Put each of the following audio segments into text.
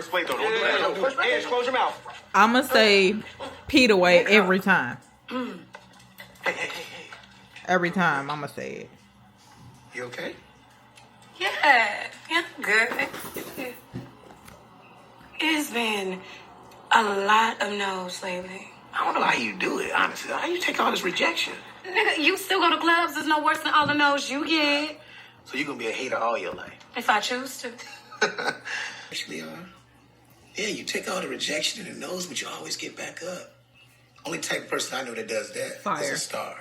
first plate, though. Don't do that. Don't push my hands. Close your mouth. I'ma say Pete away every time. Hey. Every time I'ma say it. You okay? Yeah, I'm good. It's been a lot of no's lately. I don't know how you do it, honestly. How you take all this rejection? Nigga, you still go to clubs. It's no worse than all the no's you get. So you're gonna be a hater all your life? If I choose to. Actually, yeah, you take all the rejection and the no's, but you always get back up. Only type of person I know that does that is a star.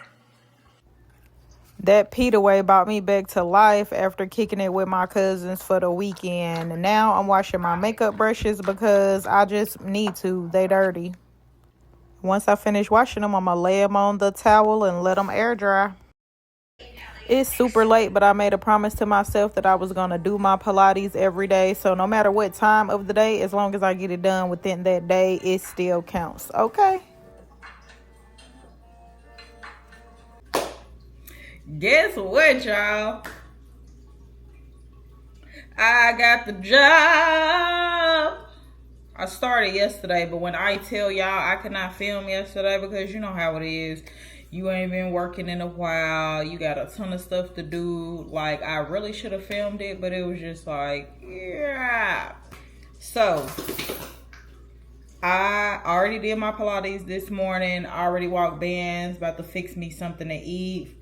That Pete away brought me back to life after kicking it with my cousins for the weekend. And now I'm washing my makeup brushes because I just need to. They dirty. Once I finish washing them, I'm going to lay them on the towel and let them air dry. It's super late, but I made a promise to myself that I was going to do my Pilates every day. So no matter what time of the day, as long as I get it done within that day, it still counts. Okay? Guess what, y'all? I got the job. I started yesterday, but when I tell y'all I could not film yesterday because you know how it is. You ain't been working in a while. You got a ton of stuff to do. Like, I really should have filmed it, but it was just like, yeah. So, I already did my Pilates this morning. I already walked Ben's, about to fix me something to eat.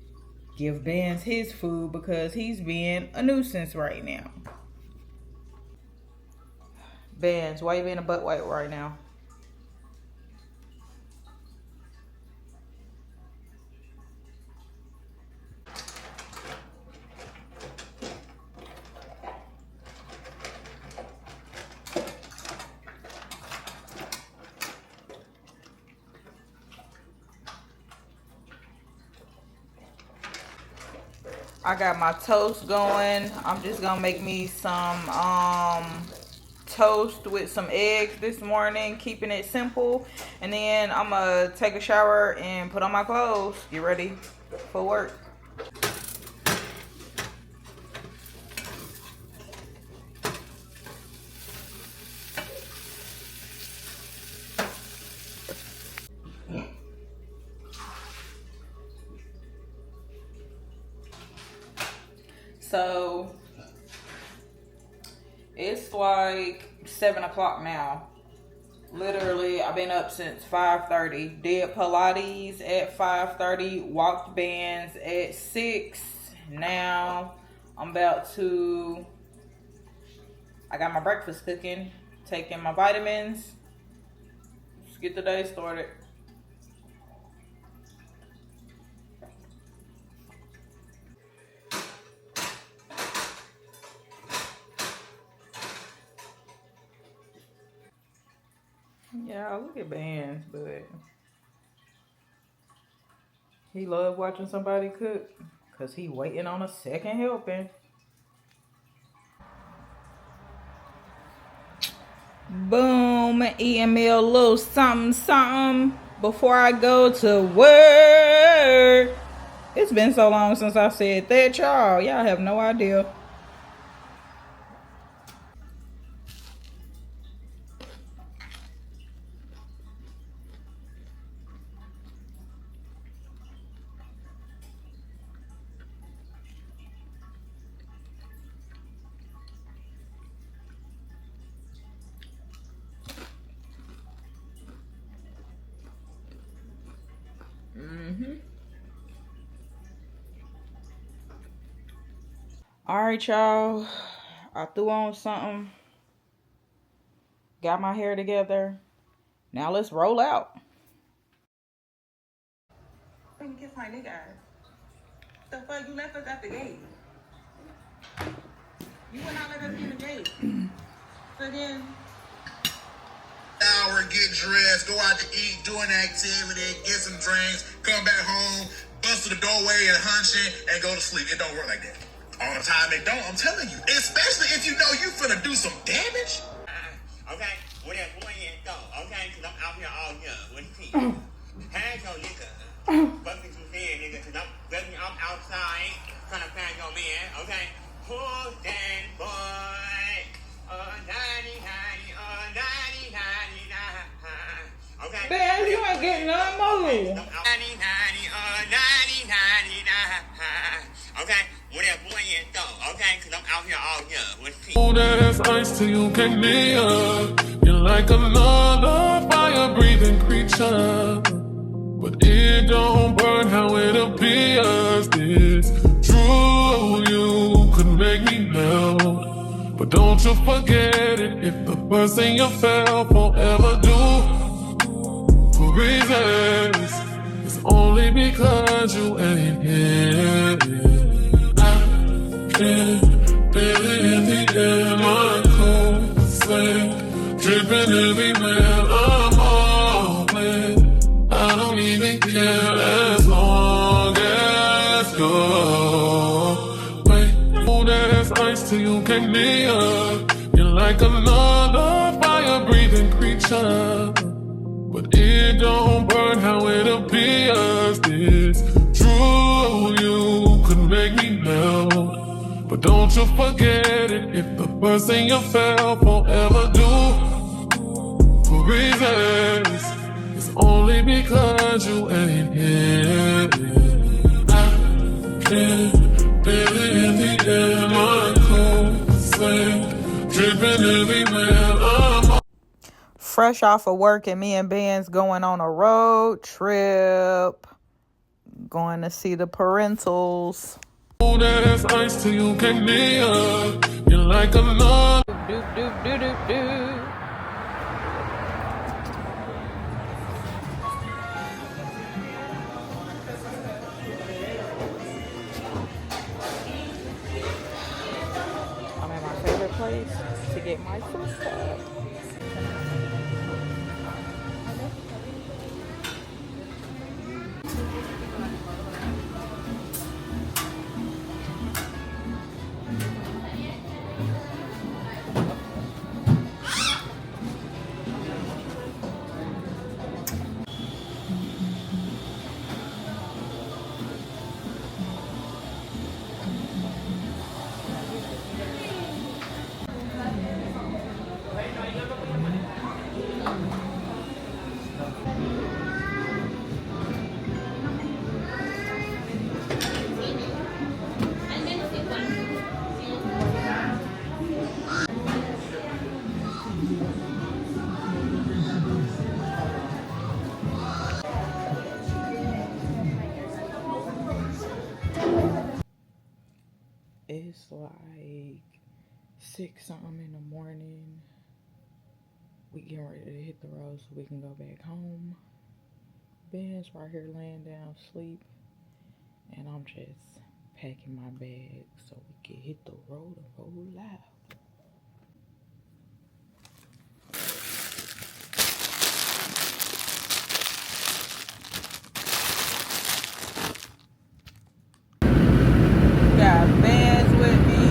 Give Ben's his food because he's being a nuisance right now. Ben's, why you being a butt wipe right now? I got my toast going. I'm just gonna make me some toast with some eggs this morning, keeping it simple. And then I'm gonna take a shower and put on my clothes, get ready for work. So it's like 7 o'clock now. Literally, I've been up since 5:30. Did Pilates at 5:30. Walked Ben's at 6. Now I'm about to. I got my breakfast cooking. Taking my vitamins. Let's get the day started. Yeah, look at Ben's, but he love watching somebody cook because he waiting on a second helping. Boom, eating me a little something before I go to work. It's been so long since I said that, y'all. Y'all have no idea. All right, y'all. I threw on something. Got my hair together. Now let's roll out. Let me kiss my nigga ass. The fuck, you left us at the gate. You would not let us in the gate. So then... Shower, get dressed, go out to eat, do an activity, get some drinks, come back home, bust to the doorway and hunch in, and go to sleep. It don't work like that. All the time it don't, I'm telling you. Especially if you know you finna do some damage. Okay, where that boy is, go. Okay, because I'm out here all young. What do you think? Hey, yo, nigga. Fuck what you saying, nigga, because I'm outside trying to find your man, okay? Pull that boy. Okay. Man, you ain't getting none more. Okay, whatever boy you throw, okay, cause I'm out here all young with the Oh, that's ice till you can't near. You're like another fire-breathing creature, but it don't burn how it appears. It's true, you could make me melt, but don't you forget it. If the person you fell forever do for reasons, it's only because you ain't here. Feel it in the air, my cold sweat dripping everywhere. I'm all wet. I don't even care as long as you're wait. Oh, that's ice till you can't near. You're like another fire-breathing creature, but it don't burn how it appears. It's true, you could make me melt, but don't you forget it. If the person you fell forever do for reasons, it's only because you ain't here. I can feel it in the air, my cold sweat dripping everywhere. Fresh off of work and me and Ben's going on a road trip. Going to see the parentals. Oh, that's ice till you can't near. You're like another. Doop, doop, doop, doop, doop. I'm at my favorite place to get my food stuff. It's like 6 something in the morning. We getting ready to hit the road so we can go back home. Ben's right here laying down asleep, and I'm just packing my bag so we can hit the road and roll out. Got Ben's with me.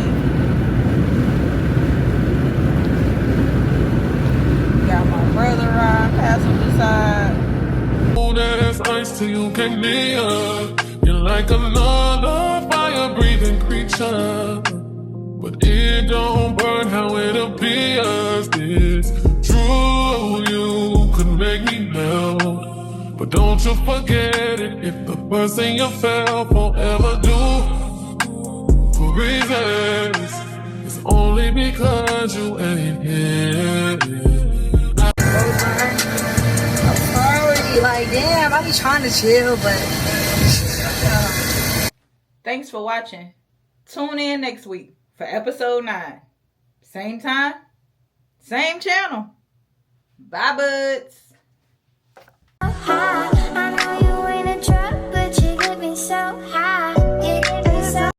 Got my brother on passenger side. Oh, that's ice till you can't near. You're like another fire-breathing creature, but it don't burn how it appears. It's true, you could make me melt, but don't you forget it. If the person you fell forever do for reasons, it's only because you ain't here. Like, damn, I be trying to chill, but Thanks for watching. Tune in next week for episode 9. Same time, same channel. Bye, buds.